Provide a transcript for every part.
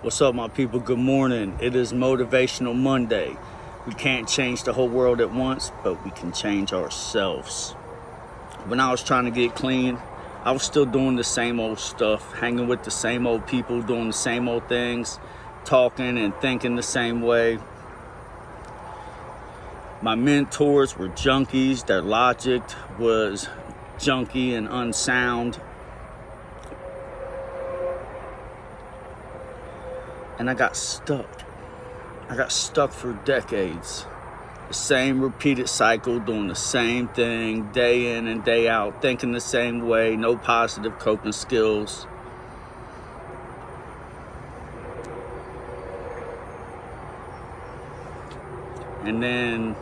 What's up, my people? Good morning. It is Motivational Monday. We can't change the whole world at once, but we can change ourselves. When I was trying to get clean, I was still doing the same old stuff, hanging with the same old people, doing the same old things, talking and thinking the same way. My mentors were junkies. Their logic was junky and unsound. And I got stuck. I got stuck for decades. The same repeated cycle, doing the same thing day in and day out, thinking the same way, no positive coping skills. And then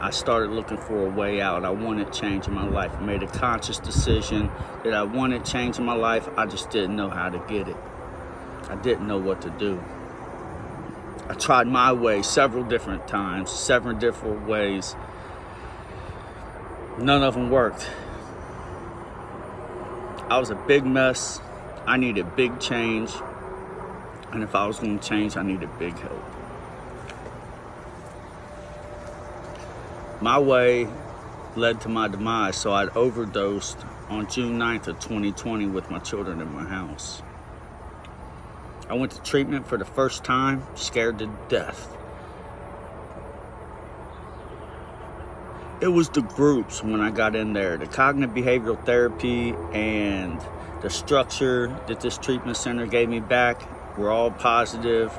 I started looking for a way out. I wanted change in my life. I made a conscious decision that I wanted change in my life. I just didn't know how to get it. I didn't know what to do. I tried my way several different times, several different ways. None of them worked. I was a big mess. I needed big change. And if I was going to change, I needed big help. My way led to my demise, so I'd overdosed on June 9th of 2020 with my children in my house. I went to treatment for the first time, scared to death. It was the groups when I got in there, the cognitive behavioral therapy and the structure that this treatment center gave me back were all positive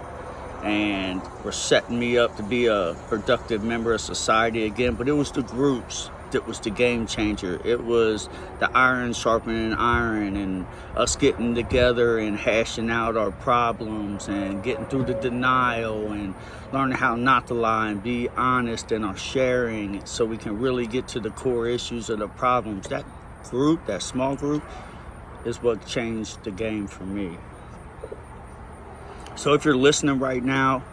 and were setting me up to be a productive member of society again. But it was the groups that was the game changer. It was the iron sharpening iron and us getting together and hashing out our problems and getting through the denial and learning how not to lie and be honest in our sharing so we can really get to the core issues of the problems. That group, that small group, is what changed the game for me. So if you're listening right now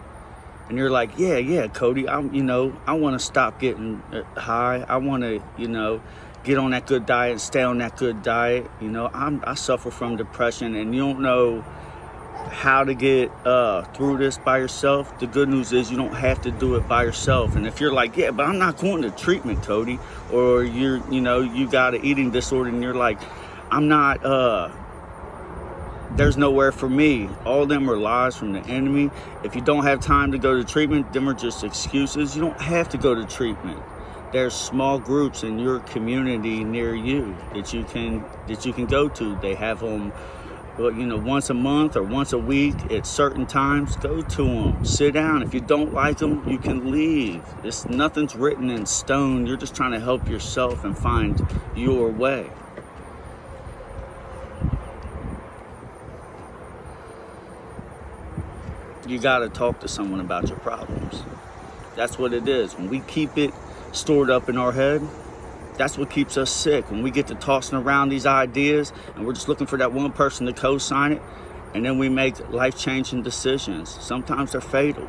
and you're like, yeah, Cody, I want to stop getting high. I want to, get on that good diet and stay on that good diet. I suffer from depression and you don't know how to get through this by yourself. The good news is you don't have to do it by yourself. And if you're like, yeah, but I'm not going to treatment, Cody, or you got an eating disorder and you're like, I'm not, there's nowhere for me. All of them are lies from the enemy. If you don't have time to go to treatment, them are just excuses. You don't have to go to treatment. There's small groups in your community near you that you can go to. They have them, once a month or once a week at certain times. Go to them. Sit down. If you don't like them, you can leave. Nothing's written in stone. You're just trying to help yourself and find your way. You got to talk to someone about your problems. That's what it is. When we keep it stored up in our head, that's what keeps us sick. When we get to tossing around these ideas and we're just looking for that one person to co-sign it, and then we make life-changing decisions. Sometimes they're fatal.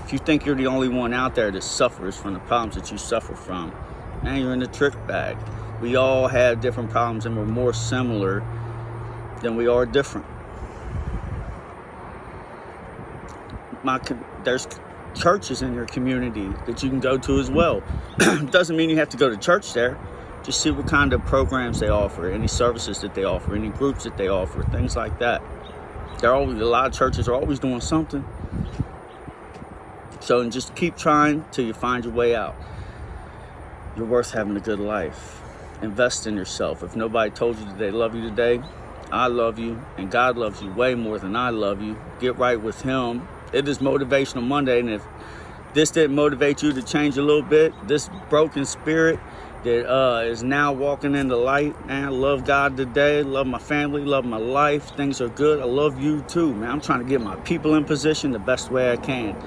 If you think you're the only one out there that suffers from the problems that you suffer from, man, you're in the trick bag. We all have different problems and we're more similar than we are different. There's churches in your community that you can go to as well. Doesn't mean you have to go to church there. Just see what kind of programs they offer, any services that they offer, any groups that they offer, things like that. A lot of churches are always doing something. So just keep trying till you find your way out. You're worth having a good life. Invest in yourself. If nobody told you that they love you today, I love you, and God loves you way more than I love you. Get right with Him. It is Motivational Monday, and if this didn't motivate you to change a little bit, this broken spirit that is now walking in the light, man, I love God today, love my family, love my life, things are good, I love you too, man. I'm trying to get my people in position the best way I can.